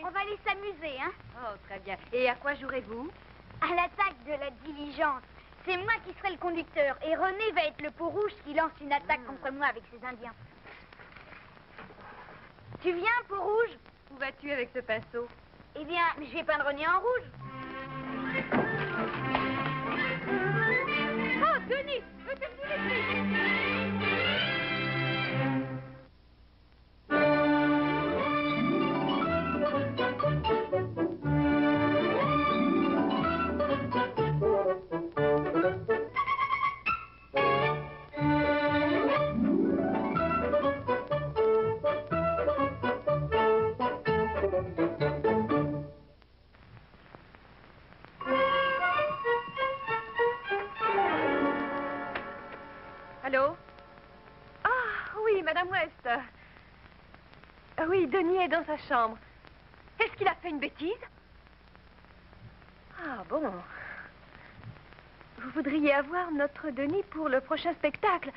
on va aller s'amuser, hein? Oh, très bien. Et à quoi jouerez-vous? À l'attaque de la diligence. C'est moi qui serai le conducteur. Et René va être le peau rouge qui lance une attaque contre moi avec ses Indiens. Tu viens, peau rouge? Où vas-tu avec ce pinceau? Eh bien, je vais peindre René en rouge. Oh, Denis, peux-tu me laisser? Allô? Ah, oui, Madame West. Oui, Denis est dans sa chambre. Est-ce qu'il a fait une bêtise? Ah, bon. Vous voudriez avoir notre Denis pour le prochain spectacle?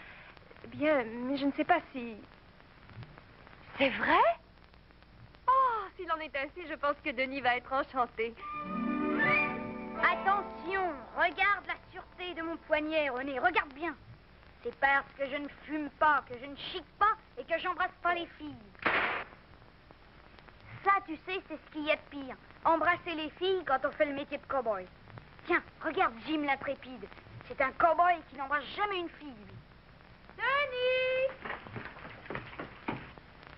Bien, mais je ne sais pas si... C'est vrai? Oh, s'il en est ainsi, je pense que Denis va être enchanté. Attention, regarde la sûreté de mon poignet, René, regarde bien. C'est parce que je ne fume pas, que je ne chique pas et que j'embrasse pas les filles. Ça, tu sais, c'est ce qu'il y a de pire. Embrasser les filles quand on fait le métier de cow-boy. Tiens, regarde Jim l'intrépide. C'est un cow-boy qui n'embrasse jamais une fille, lui. Denis!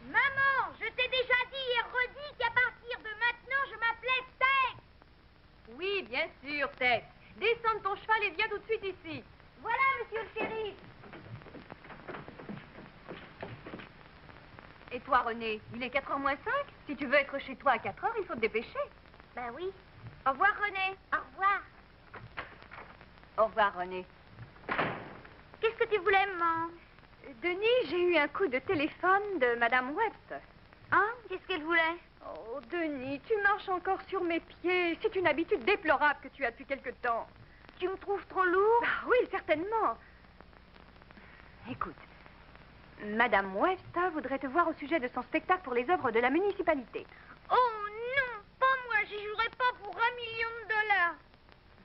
Maman, je t'ai déjà dit et redit qu'à partir de maintenant, je m'appelais Tex. Oui, bien sûr, Tex. Descends de ton cheval et viens tout de suite ici. Voilà, monsieur le shérif. Et toi, René, il est 4h moins 5. Si tu veux être chez toi à 4h, il faut te dépêcher. Ben oui. Au revoir, René. Au revoir. Au revoir, René. Qu'est-ce que tu voulais, maman? Denis, j'ai eu un coup de téléphone de Madame Webster. Hein? Qu'est-ce qu'elle voulait? Oh, Denis, tu marches encore sur mes pieds. C'est une habitude déplorable que tu as depuis quelque temps. Tu me trouves trop lourd? Ah, oui, certainement. Écoute, Madame Webster voudrait te voir au sujet de son spectacle pour les œuvres de la municipalité. Oh non, pas moi, j'y jouerai pas pour $1 million.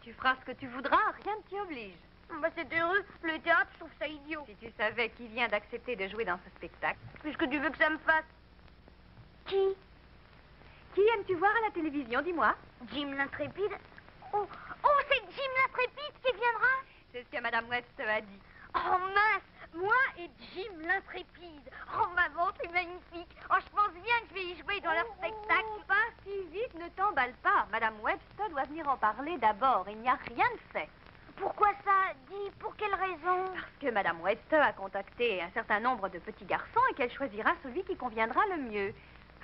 Tu feras ce que tu voudras, rien ne t'y oblige. Bah c'est heureux, le théâtre, je trouve ça idiot. Si tu savais qui vient d'accepter de jouer dans ce spectacle. Puisque tu veux que ça me fasse? Qui? Qui aimes-tu voir à la télévision, dis-moi? Jim l'intrépide. Oh, c'est Jim l'intrépide qui viendra? C'est ce que Madame Webster a dit. Oh mince, moi et Jim l'intrépide. Oh maman, c'est magnifique. Oh, je pense bien que je vais y jouer dans leur spectacle. Pas si vite, ne t'emballe pas. Madame Webster doit venir en parler d'abord. Il n'y a rien de fait. Pourquoi ça? Dis, pour quelle raison? Parce que Madame Webster a contacté un certain nombre de petits garçons et qu'elle choisira celui qui conviendra le mieux.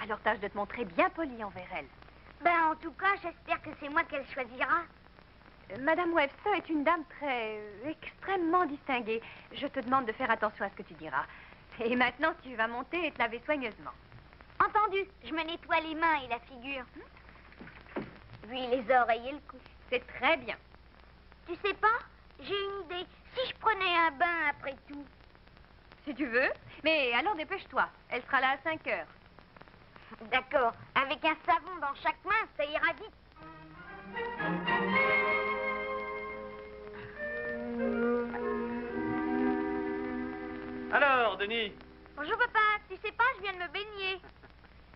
Alors tâche de te montrer bien polie envers elle. Ben, en tout cas, j'espère que c'est moi qu'elle choisira. Madame Webster est une dame extrêmement distinguée. Je te demande de faire attention à ce que tu diras. Et maintenant, tu vas monter et te laver soigneusement. Entendu, je me nettoie les mains et la figure. Puis les oreilles et le cou. C'est très bien. Tu sais pas, j'ai une idée. Si je prenais un bain après tout. Si tu veux. Mais alors dépêche-toi. Elle sera là à 5h. D'accord. Avec un savon dans chaque main, ça ira vite. Alors, Denis? Bonjour papa, tu sais pas, je viens de me baigner.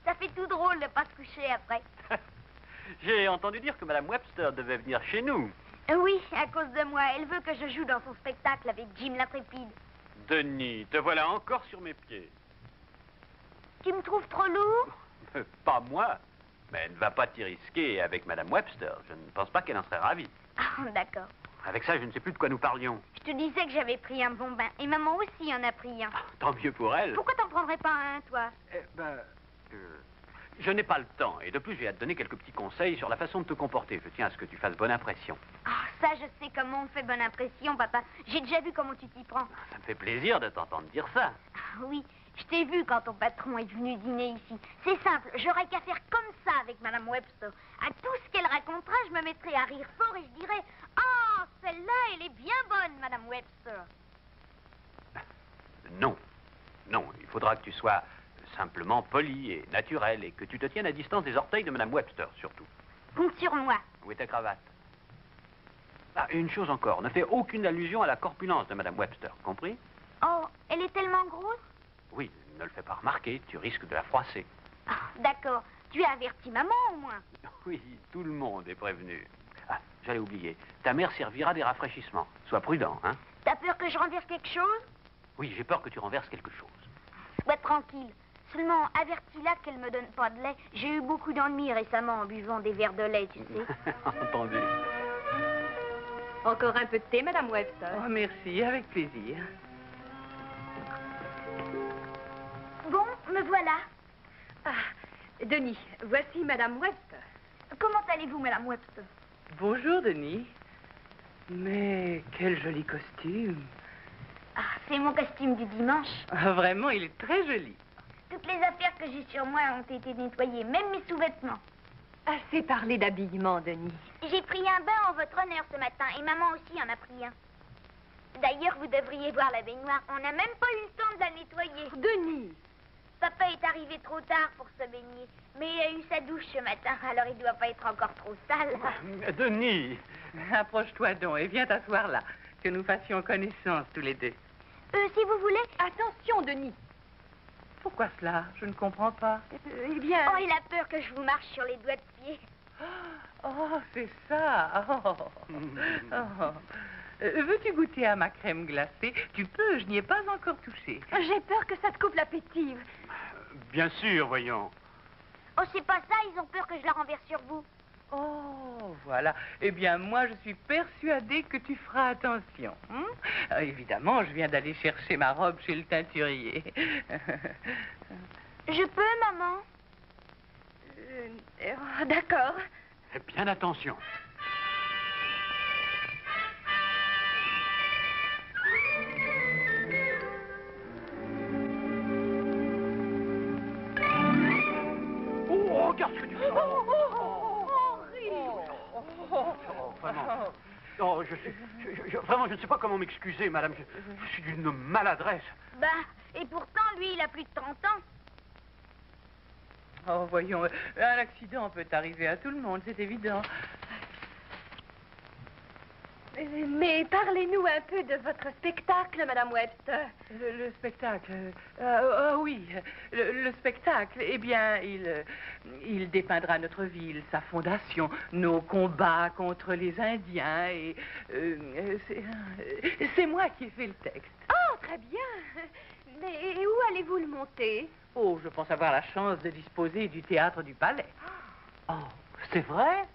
Ça fait tout drôle de pas se coucher après. J'ai entendu dire que Madame Webster devait venir chez nous. Oui, à cause de moi. Elle veut que je joue dans son spectacle avec Jim l'intrépide. Denis, te voilà encore sur mes pieds. Tu me trouves trop lourd? Pas moi. Mais ne va pas t'y risquer avec Madame Webster. Je ne pense pas qu'elle en serait ravie. Ah, d'accord. Avec ça, je ne sais plus de quoi nous parlions. Je te disais que j'avais pris un bon bain. Et maman aussi en a pris un. Ah, tant mieux pour elle. Pourquoi t'en prendrais pas un, toi? Eh ben, je n'ai pas le temps. Et de plus, j'ai à te donner quelques petits conseils sur la façon de te comporter. Je tiens à ce que tu fasses bonne impression. Ah, ça, je sais comment on fait bonne impression, papa. J'ai déjà vu comment tu t'y prends. Ça me fait plaisir de t'entendre dire ça. Ah, oui, je t'ai vu quand ton patron est venu dîner ici. C'est simple, j'aurais qu'à faire comme ça avec Madame Webster. À tout ce qu'elle racontera, je me mettrai à rire fort et je dirais « Ah, celle-là, elle est bien bonne, Madame Webster. » Non. Non, il faudra que tu sois simplement poli et naturel, et que tu te tiennes à distance des orteils de Madame Webster, surtout. Compte sur moi. Où est ta cravate? Ah, et une chose encore, ne fais aucune allusion à la corpulence de Madame Webster, compris? Oh, elle est tellement grosse? Oui, ne le fais pas remarquer, tu risques de la froisser. Ah, d'accord. Tu as averti maman, au moins. Oui, tout le monde est prévenu. Ah, j'allais oublier, ta mère servira des rafraîchissements. Sois prudent, hein? T'as peur que je renverse quelque chose? Oui, j'ai peur que tu renverses quelque chose. Sois tranquille. Seulement, avertis-la qu'elle me donne pas de lait. J'ai eu beaucoup d'ennuis récemment en buvant des verres de lait, tu sais. Entendu. Encore un peu de thé, Madame Webster. Oh, merci, avec plaisir. Bon, me voilà. Ah, Denis, voici Madame Webster. Comment allez-vous, Madame Webster? Bonjour, Denis. Mais quel joli costume. Ah, c'est mon costume du dimanche. Ah, vraiment, il est très joli. Toutes les affaires que j'ai sur moi ont été nettoyées, même mes sous-vêtements. Assez parlé d'habillement, Denis. J'ai pris un bain en votre honneur ce matin, et maman aussi en a pris un. D'ailleurs, vous devriez voir la baignoire. On n'a même pas eu le temps de la nettoyer. Denis! Papa est arrivé trop tard pour se baigner, mais il a eu sa douche ce matin, alors il doit pas être encore trop sale. Denis! Approche-toi donc et viens t'asseoir là, que nous fassions connaissance tous les deux. Si vous voulez... Attention, Denis. Pourquoi cela? Je ne comprends pas. Eh bien... Oh, il a peur que je vous marche sur les doigts de pied. Oh, c'est ça. Oh. Oh. Veux-tu goûter à ma crème glacée? Tu peux, je n'y ai pas encore touché. J'ai peur que ça te coupe l'appétit. Bien sûr, voyons. Oh, c'est pas ça, ils ont peur que je la renverse sur vous. Oh, voilà. Eh bien, moi, je suis persuadée que tu feras attention. Évidemment, je viens d'aller chercher ma robe chez le teinturier. Je peux, maman? D'accord. Fais bien attention. Oh, regarde ce que tu fais. Vraiment. Oh, vraiment, je ne sais pas comment m'excuser, madame. Je suis d'une maladresse. Bah, et pourtant, lui, il a plus de 30 ans. Oh, voyons, un accident peut arriver à tout le monde, c'est évident. Mais parlez-nous un peu de votre spectacle, Madame Webster. Le spectacle. Oui, le spectacle. Eh bien, il dépeindra notre ville, sa fondation, nos combats contre les Indiens et c'est moi qui ai fait le texte. Oh, très bien. Mais où allez-vous le monter? Oh, je pense avoir la chance de disposer du théâtre du Palais. Oh, c'est vrai?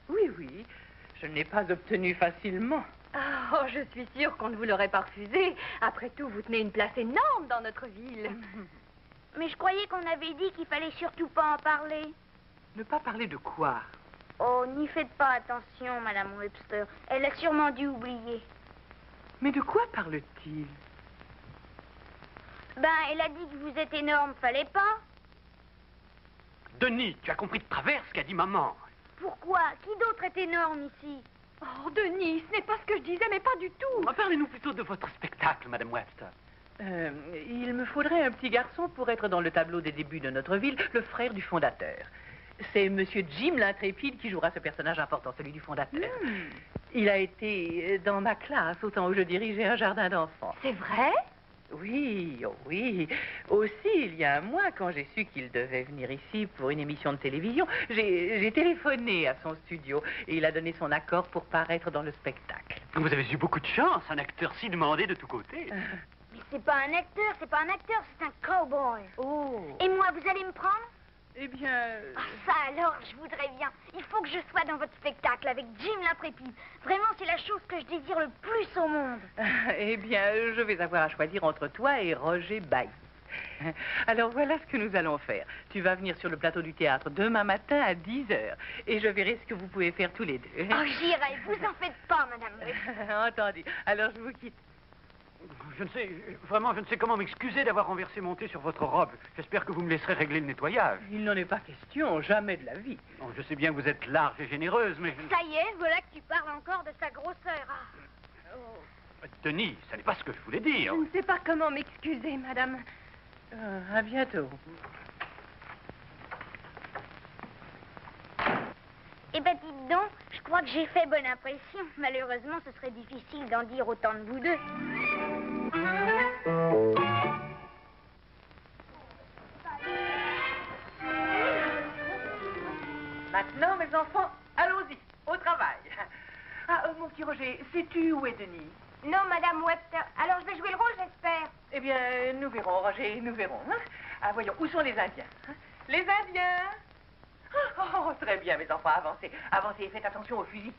Oui, oui. Je ne l'ai pas obtenu facilement. Oh, je suis sûre qu'on ne vous l'aurait pas refusé. Après tout, vous tenez une place énorme dans notre ville. Mais je croyais qu'on avait dit qu'il fallait surtout pas en parler. Ne pas parler de quoi? Oh, n'y faites pas attention, Madame Webster. Elle a sûrement dû oublier. Mais de quoi parle-t-il? Ben, elle a dit que vous êtes énorme, fallait pas? Denis, tu as compris de travers ce qu'a dit maman. Pourquoi? Qui d'autre est énorme ici? Oh, Denis, ce n'est pas ce que je disais, mais pas du tout. Parlez-nous plutôt de votre spectacle, Madame Webster. Il me faudrait un petit garçon pour être dans le tableau des débuts de notre ville, le frère du fondateur. C'est Monsieur Jim l'Intrépide qui jouera ce personnage important, celui du fondateur. Il a été dans ma classe au temps où je dirigeais un jardin d'enfants. C'est vrai? Oui, oh oui. Aussi, il y a un mois, quand j'ai su qu'il devait venir ici pour une émission de télévision, j'ai téléphoné à son studio et il a donné son accord pour paraître dans le spectacle. Vous avez eu beaucoup de chance, un acteur si demandé de tous côtés. Mais c'est pas un acteur, c'est un cowboy. Oh. Et moi, vous allez me prendre? Eh bien... Ah, ça alors, je voudrais bien. Il faut que je sois dans votre spectacle avec Jim l'Intrépide. Vraiment, c'est la chose que je désire le plus au monde. Eh bien, je vais avoir à choisir entre toi et Roger Bailly. Alors voilà ce que nous allons faire. Tu vas venir sur le plateau du théâtre demain matin à 10h et je verrai ce que vous pouvez faire tous les deux. Oh, j'irai. Vous en faites pas, Madame Webster. Entendu. Alors je vous quitte. Je ne sais comment m'excuser d'avoir renversé mon thé sur votre robe. J'espère que vous me laisserez régler le nettoyage. Il n'en est pas question, jamais de la vie. Bon, je sais bien que vous êtes large et généreuse, mais... Ça y est, voilà que tu parles encore de sa grosseur. Denis, ça n'est pas ce que je voulais dire. Je ne sais pas comment m'excuser, madame. À bientôt. Eh ben, dites donc, je crois que j'ai fait bonne impression. Malheureusement, ce serait difficile d'en dire autant de vous deux. Maintenant, mes enfants, allons-y, au travail. Ah, mon petit Roger, sais-tu où est Denis? Non, Madame Webster. Alors, je vais jouer le rôle, j'espère. Eh bien, nous verrons, Roger, nous verrons. Hein? Ah, voyons, où sont les Indiens? Hein? Les Indiens? Oh, très bien, mes enfants, avancez. Avancez et faites attention au fusil.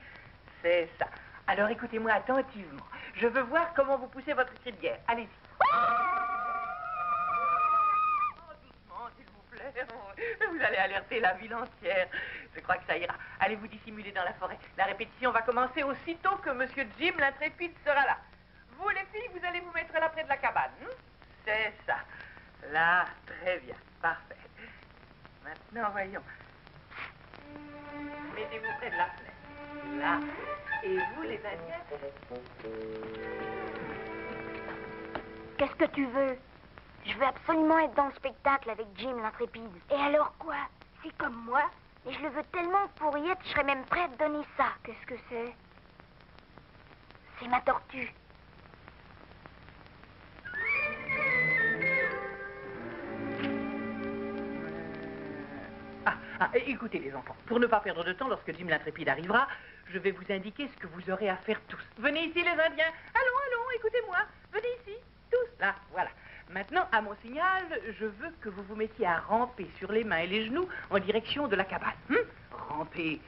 C'est ça. Alors, écoutez-moi attentivement. Je veux voir comment vous poussez votre cri de guerre. Allez-y. Oh, doucement, s'il vous plaît. Oh, vous allez alerter la ville entière. Je crois que ça ira. Allez vous dissimuler dans la forêt. La répétition va commencer aussitôt que Monsieur Jim l'intrépide sera là. Vous, les filles, vous allez vous mettre là près de la cabane. C'est ça. Là, très bien. Parfait. Maintenant, voyons. Mettez-vous près de la fenêtre. Là. Et vous, les Indiens? Qu'est-ce que tu veux? Je veux absolument être dans le spectacle avec Jim l'intrépide. Et alors quoi? C'est comme moi. Et je le veux tellement pour y être, je serais même prête à donner ça. Qu'est-ce que c'est? C'est ma tortue. Écoutez les enfants, pour ne pas perdre de temps, lorsque Jim l'intrépide arrivera, je vais vous indiquer ce que vous aurez à faire tous. Venez ici les Indiens. Allons, écoutez-moi. Venez ici, tous. Là, voilà. Maintenant, à mon signal, je veux que vous vous mettiez à ramper sur les mains et les genoux en direction de la cabane. Rampez,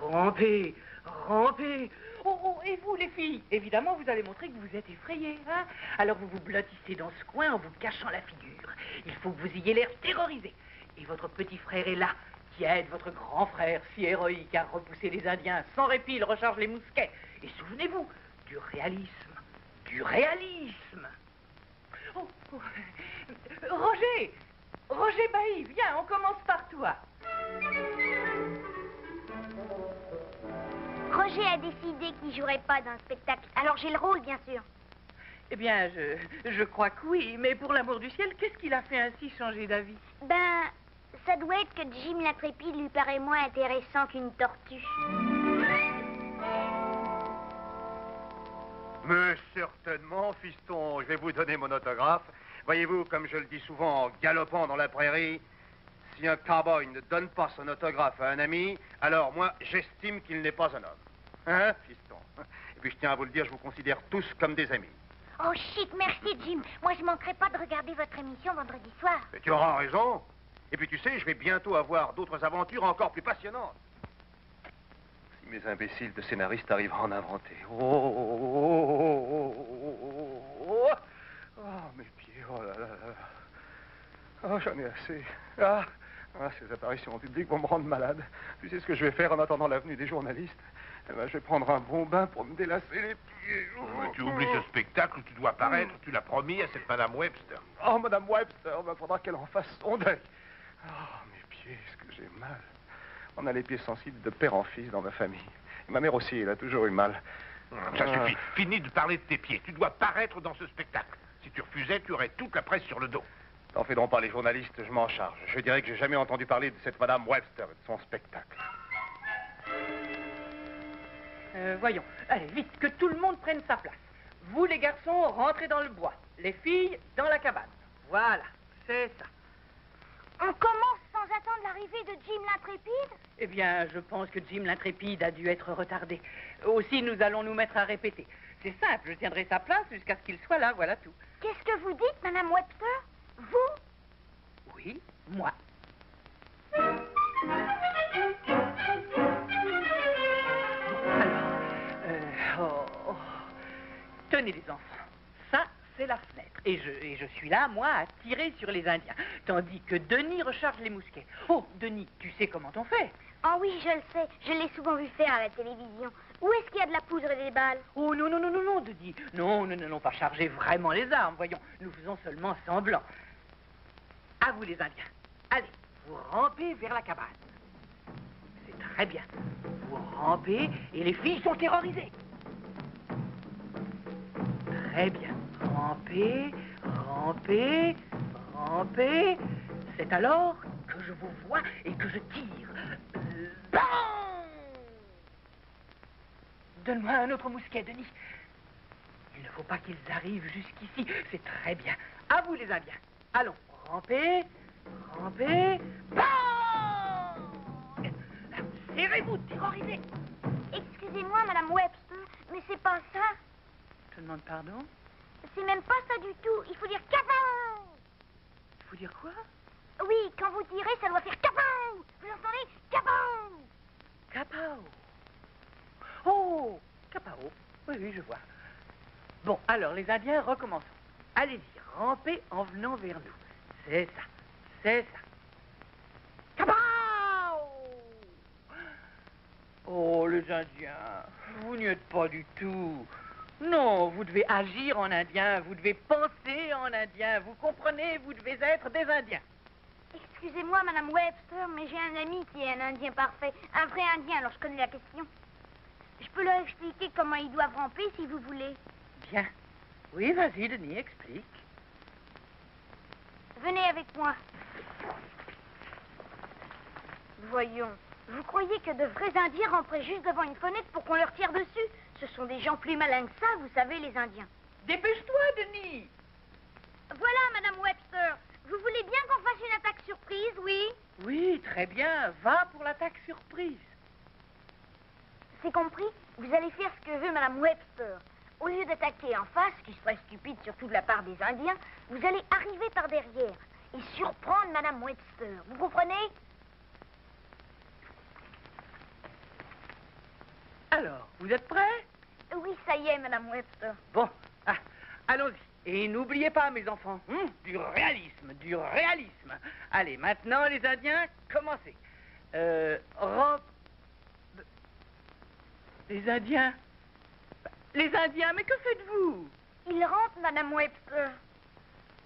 rampez, rampez. Oh, et vous les filles, évidemment, vous allez montrer que vous êtes effrayées, hein? Alors vous vous blottissez dans ce coin en vous cachant la figure. Il faut que vous ayez l'air terrorisé. Et votre petit frère est là, qui aide votre grand frère, si héroïque, à repousser les Indiens. Sans répit, il recharge les mousquets. Et souvenez-vous, du réalisme. Du réalisme. Oh. Roger Bailly, viens, on commence par toi. Roger a décidé qu'il jouerait pas dans le spectacle. Alors j'ai le rôle, bien sûr. Eh bien, je crois que oui, mais pour l'amour du ciel, qu'est-ce qu'il a fait ainsi changer d'avis? Ben, ça doit être que Jim l'intrépide lui paraît moins intéressant qu'une tortue. Mais certainement, fiston, je vais vous donner mon autographe. Voyez-vous, comme je le dis souvent en galopant dans la prairie, si un cow-boy ne donne pas son autographe à un ami, alors moi, j'estime qu'il n'est pas un homme. Hein, fiston? Et puis je tiens à vous le dire, je vous considère tous comme des amis. Oh, shit, merci, Jim. Moi, je manquerai pas de regarder votre émission vendredi soir. Mais tu auras raison. Et puis tu sais, je vais bientôt avoir d'autres aventures encore plus passionnantes. Si mes imbéciles de scénaristes arrivent à en inventer. Oh, mes pieds, oh là là là. Oh, j'en ai assez. Ces apparitions en public vont me rendre malade. Tu sais ce que je vais faire en attendant la venue des journalistes? Eh ben, je vais prendre un bon bain pour me délasser les pieds. Mais tu oublies ce spectacle où tu dois apparaître. Tu l'as promis à cette Madame Webster. Oh, Madame Webster, il faudra qu'elle en fasse son deuil. Oh, mes pieds, est-ce que j'ai mal? On a les pieds sensibles de père en fils dans ma famille. Et ma mère aussi, elle a toujours eu mal. Ça suffit. Fini de parler de tes pieds. Tu dois paraître dans ce spectacle. Si tu refusais, tu aurais toute la presse sur le dos. T'en fais donc pas, les journalistes, je m'en charge. Je dirais que j'ai jamais entendu parler de cette Madame Webster et de son spectacle. Voyons. Allez, vite, que tout le monde prenne sa place. Vous, les garçons, rentrez dans le bois. Les filles, dans la cabane. Voilà, c'est ça. On commence sans attendre l'arrivée de Jim l'intrépide? Eh bien, je pense que Jim l'intrépide a dû être retardé. Aussi, nous allons nous mettre à répéter. C'est simple, je tiendrai sa place jusqu'à ce qu'il soit là, voilà tout. Qu'est-ce que vous dites, Madame Webster? Vous? Oui, moi. Tenez les enfants, ça c'est la fenêtre. Et je suis là, moi, à tirer sur les Indiens. Tandis que Denis recharge les mousquets. Oh, Denis, tu sais comment on fait? Oh oui, je le sais. Je l'ai souvent vu faire à la télévision. Où est-ce qu'il y a de la poudre et des balles? Oh non, Denis. Non, pas charger vraiment les armes, voyons. Nous faisons seulement semblant. À vous les Indiens. Allez, vous rampez vers la cabane. C'est très bien. Vous rampez et les filles sont terrorisées. Très bien. Rampez, rampez, rampez. C'est alors que je vous vois et que je tire. Bam! Donne-moi un autre mousquet, Denis. Il ne faut pas qu'ils arrivent jusqu'ici. C'est très bien. À vous, les Indiens. Allons, rampez, rampez. Bam! Serrez-vous, terrorisés. Excusez-moi, Madame Webster, mais c'est pas ça. Je te demande pardon? C'est même pas ça du tout. Il faut dire capao. Il faut dire quoi? Oui, quand vous tirez, ça doit faire capao. Vous entendez? Capao. Capao. Oh, capao. Oui, oui, je vois. Bon, alors, les Indiens, recommençons. Allez-y, rampez en venant vers nous. C'est ça, c'est ça. Capao! Oh, les Indiens, vous n'y êtes pas du tout. Non, vous devez agir en indien, vous devez penser en indien, vous comprenez, vous devez être des Indiens. Excusez-moi, Madame Webster, mais j'ai un ami qui est un Indien parfait. Un vrai Indien, alors je connais la question. Je peux leur expliquer comment ils doivent ramper, si vous voulez. Bien. Oui, vas-y, Denis, explique. Venez avec moi. Voyons. Vous croyez que de vrais Indiens ramperaient juste devant une fenêtre pour qu'on leur tire dessus? Ce sont des gens plus malins que ça, vous savez, les Indiens. Dépêche-toi, Denis. Voilà, Madame Webster. Vous voulez bien qu'on fasse une attaque surprise, oui? Oui, très bien. Va pour l'attaque surprise. C'est compris? Vous allez faire ce que veut Madame Webster. Au lieu d'attaquer en face, ce qui serait stupide surtout de la part des Indiens, vous allez arriver par derrière et surprendre Madame Webster. Vous comprenez? Alors, vous êtes prêts? Oui, ça y est, Madame Webster. Bon, allons-y. Et n'oubliez pas, mes enfants, du réalisme, du réalisme. Allez, maintenant, les Indiens, commencez. Les Indiens? Les Indiens, mais que faites-vous? Ils rentrent, Madame Webster.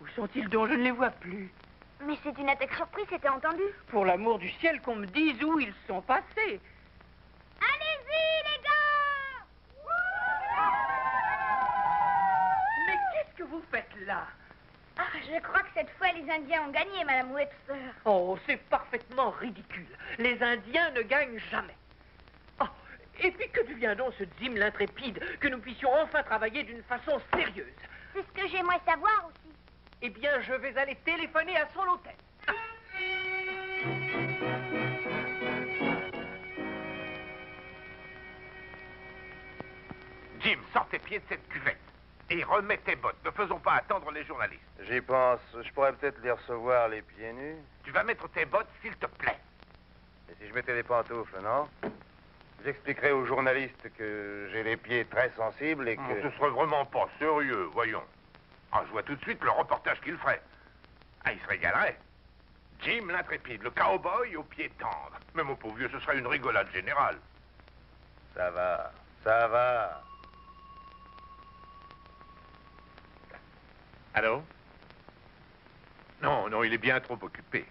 Où sont-ils donc? Je ne les vois plus. Mais c'est une attaque surprise, c'était entendu. Pour l'amour du ciel, qu'on me dise où ils sont passés. Allez-y, les gars! Mais qu'est-ce que vous faites là? Ah, je crois que cette fois, les Indiens ont gagné, Madame Webster. Oh, c'est parfaitement ridicule. Les Indiens ne gagnent jamais. Oh, et puis que devient donc ce Jim l'intrépide, que nous puissions enfin travailler d'une façon sérieuse? C'est ce que j'aimerais savoir aussi. Eh bien, je vais aller téléphoner à son hôtel. Jim, sors tes pieds de cette cuvette et remets tes bottes. Ne faisons pas attendre les journalistes. J'y pense. Je pourrais peut-être les recevoir les pieds nus. Tu vas mettre tes bottes, s'il te plaît. Et si je mettais des pantoufles, non? J'expliquerai aux journalistes que j'ai les pieds très sensibles et que... Ce serait vraiment pas sérieux, voyons. Ah, je vois tout de suite le reportage qu'il ferait. Ah, il se régalerait. Jim l'intrépide, le cow-boy aux pieds tendres. Mais mon pauvre vieux, ce serait une rigolade générale. Ça va, ça va. Allô? Non, non, il est bien trop occupé.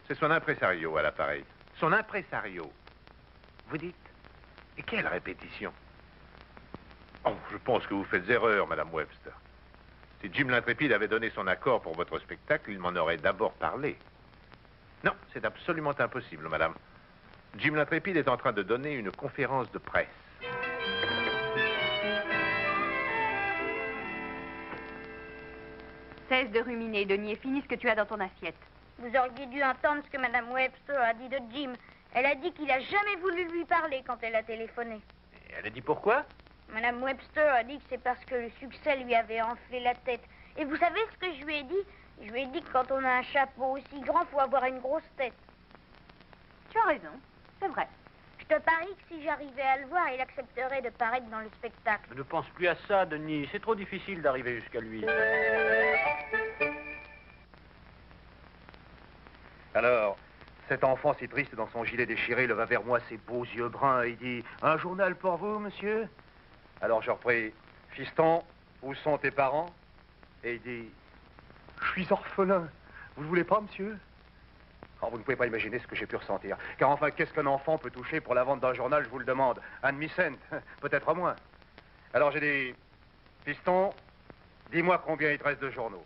C'est son impresario à l'appareil. Son impresario. Vous dites? Et quelle répétition? Oh, je pense que vous faites erreur, Madame Webster. Si Jim l'intrépide avait donné son accord pour votre spectacle, il m'en aurait d'abord parlé. Non, c'est absolument impossible, Madame. Jim l'intrépide est en train de donner une conférence de presse. Cesse de ruminer, Denis, et finis ce que tu as dans ton assiette. Vous auriez dû entendre ce que Madame Webster a dit de Jim. Elle a dit qu'il a jamais voulu lui parler quand elle a téléphoné. Et elle a dit pourquoi? Madame Webster a dit que c'est parce que le succès lui avait enflé la tête. Et vous savez ce que je lui ai dit? Je lui ai dit que quand on a un chapeau aussi grand, faut avoir une grosse tête. Tu as raison, c'est vrai. Je te parie que si j'arrivais à le voir, il accepterait de paraître dans le spectacle. Ne pense plus à ça, Denis. C'est trop difficile d'arriver jusqu'à lui. Alors, cet enfant si triste dans son gilet déchiré leva vers moi ses beaux yeux bruns et dit « Un journal pour vous, monsieur ?» Alors je repris « Fiston, où sont tes parents ?» Et il dit « Je suis orphelin. Vous ne voulez pas, monsieur ?» Alors, vous ne pouvez pas imaginer ce que j'ai pu ressentir. Car enfin, qu'est-ce qu'un enfant peut toucher pour la vente d'un journal, je vous le demande? Un demi-cent, peut-être moins. Alors j'ai dit « Fiston, dis-moi combien il te reste de journaux. »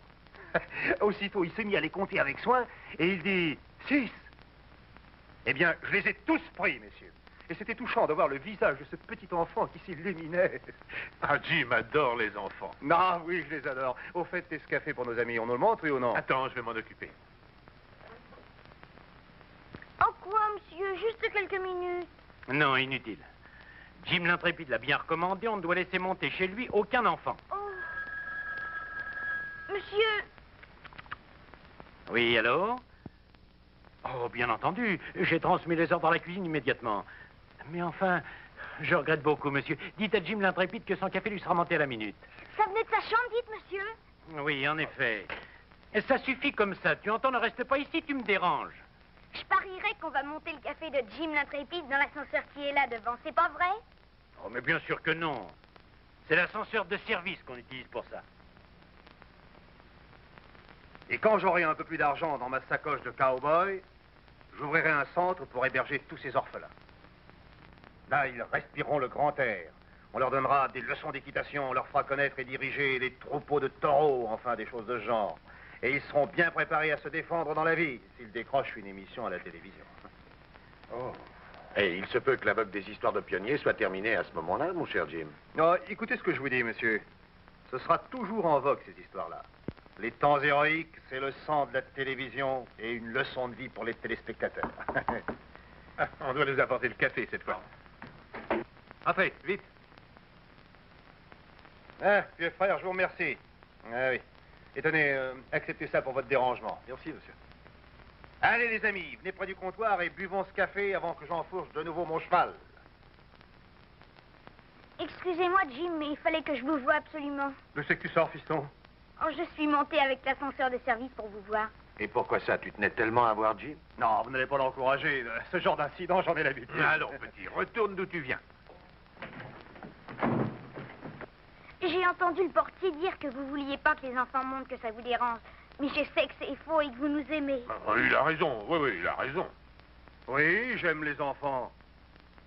Aussitôt, il s'est mis à les compter avec soin et il dit 6. Eh bien, je les ai tous pris, messieurs. Et c'était touchant de voir le visage de ce petit enfant qui s'illuminait. Ah, Jim adore les enfants. Non, oui, je les adore. Au fait, t'es ce café pour nos amis, on nous le montre, oui ou non? Attends, je vais m'en occuper. Oh quoi, monsieur? Juste quelques minutes. Non, inutile. Jim l'Intrépide l'a bien recommandé, on ne doit laisser monter chez lui aucun enfant. Oh. Monsieur, Oui, alors? Oh, bien entendu. J'ai transmis les ordres à la cuisine immédiatement. Mais enfin, je regrette beaucoup, monsieur. Dites à Jim l'Intrépide que son café lui sera monté à la minute. ça venait de sa chambre, dites, monsieur. Oui, en effet. Et ça suffit comme ça. Tu entends, ne reste pas ici, tu me déranges. Je parierais qu'on va monter le café de Jim l'Intrépide dans l'ascenseur qui est là devant. C'est pas vrai? Oh, mais bien sûr que non. C'est l'ascenseur de service qu'on utilise pour ça. Et quand j'aurai un peu plus d'argent dans ma sacoche de cow-boy, j'ouvrirai un centre pour héberger tous ces orphelins. Là, ils respireront le grand air. On leur donnera des leçons d'équitation, on leur fera connaître et diriger les troupeaux de taureaux, enfin des choses de ce genre. Et ils seront bien préparés à se défendre dans la vie, s'ils décrochent une émission à la télévision. Oh. Et il se peut que la vogue des histoires de pionniers soit terminée à ce moment-là, mon cher Jim. Non, écoutez ce que je vous dis, monsieur. Ce sera toujours en vogue, ces histoires-là. Les temps héroïques, c'est le sang de la télévision et une leçon de vie pour les téléspectateurs. Ah, on doit nous apporter le café cette fois. Entrez, vite. Ah, vieux frère, je vous remercie. Ah oui. Et tenez, acceptez ça pour votre dérangement. Merci, monsieur. Allez, les amis, venez près du comptoir et buvons ce café avant que j'enfourche de nouveau mon cheval. Excusez-moi, Jim, mais il fallait que je vous voie absolument. D'où c'est que tu sors, fiston? Oh, je suis montée avec l'ascenseur de service pour vous voir. Et pourquoi ça? Tu tenais tellement à voir Jim? Non, vous n'allez pas l'encourager. Ce genre d'incident, j'en ai l'habitude. Allons, petit, retourne d'où tu viens. J'ai entendu le portier dire que vous vouliez pas que les enfants montent, que ça vous dérange. Mais je sais que c'est faux et que vous nous aimez. Il a raison, oui, il a raison. Oui, j'aime les enfants.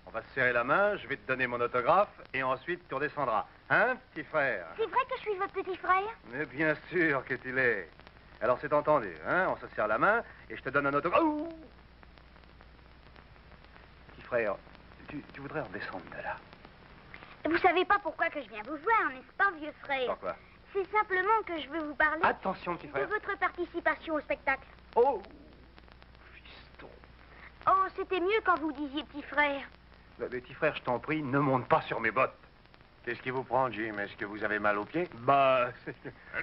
On va se serrer la main, je vais te donner mon autographe et ensuite tu redescendras. Hein, petit frère? C'est vrai que je suis votre petit frère? Mais bien sûr que tu l'es. Alors c'est entendu, hein? On se serre la main et je te donne un autographe. Ouh! Petit frère, tu voudrais redescendre de là? Vous savez pas pourquoi que je viens vous voir, n'est-ce pas, vieux frère? Pourquoi? C'est simplement que je veux vous parler Attention, petit de frère. votre participation au spectacle. Oh! Fiston. Oh, c'était mieux quand vous disiez petit frère. Mais petit frère, je t'en prie, ne monte pas sur mes bottes. Qu'est-ce qui vous prend, Jim? Est-ce que vous avez mal aux pieds? Bah, c'est...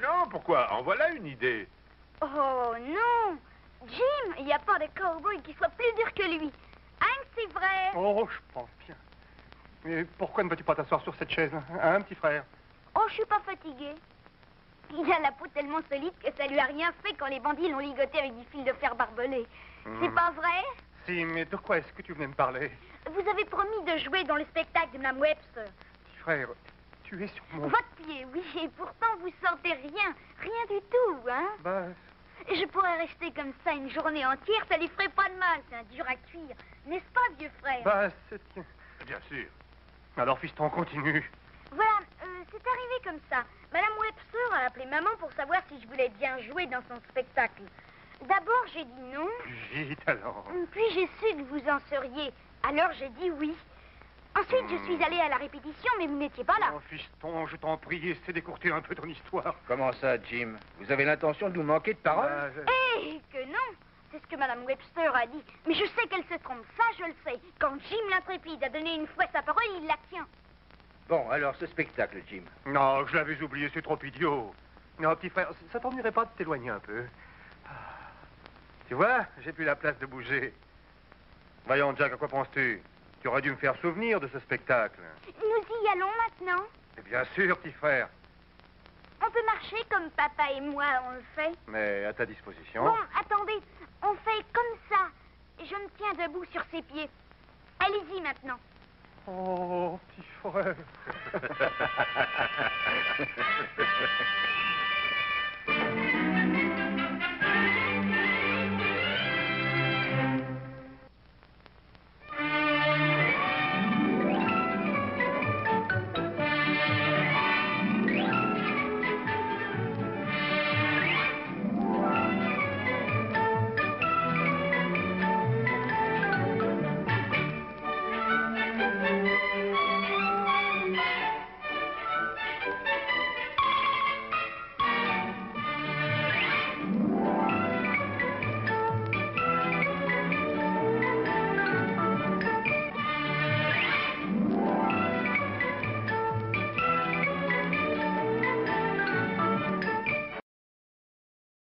Non, pourquoi? En voilà une idée. Oh non! Jim, il n'y a pas de cow-boy qui soit plus dur que lui. Hein, c'est vrai? Oh, je pense bien. Mais pourquoi ne vas-tu pas t'asseoir sur cette chaise, hein, petit frère? Oh, je suis pas fatiguée. Il a la peau tellement solide que ça lui a rien fait quand les bandits l'ont ligoté avec du fil de fer barbelé. C'est pas vrai? Si, mais de quoi est-ce que tu venais me parler? Vous avez promis de jouer dans le spectacle de Mme Webster. Petit frère, tu es sur mon... Votre pied, oui, et pourtant vous sentez rien. Rien du tout, hein? Bah, Je pourrais rester comme ça une journée entière, ça lui ferait pas de mal. C'est un dur à cuire. N'est-ce pas, vieux frère? bah, c'est... Bien sûr. Alors, fiston, continue. Voilà, c'est arrivé comme ça. Madame Webster a appelé maman pour savoir si je voulais bien jouer dans son spectacle. D'abord, j'ai dit non. Plus vite, alors. Puis j'ai su que vous en seriez. Alors j'ai dit oui. Ensuite, je suis allée à la répétition, mais vous n'étiez pas là. Oh, fiston, je t'en prie, essaie d'écourter un peu ton histoire. Comment ça, Jim? Vous avez l'intention de nous manquer de parole? Bah, Eh, que non! C'est ce que Madame Webster a dit. Mais je sais qu'elle se trompe, ça je le sais. Quand Jim l'Intrépide a donné une fois sa parole, il la tient. Bon, alors ce spectacle, Jim. Non, je l'avais oublié, c'est trop idiot. Non, petit frère, ça t'ennuierait pas de t'éloigner un peu? Tu vois, j'ai plus la place de bouger. Voyons, Jack, à quoi penses-tu? Tu aurais dû me faire souvenir de ce spectacle. Nous y allons maintenant. Et bien sûr, petit frère, On peut marcher comme papa et moi, on le fait. mais à ta disposition. Bon, attendez, on fait comme ça. Je me tiens debout sur ses pieds. Allez-y maintenant. Oh, petit frère.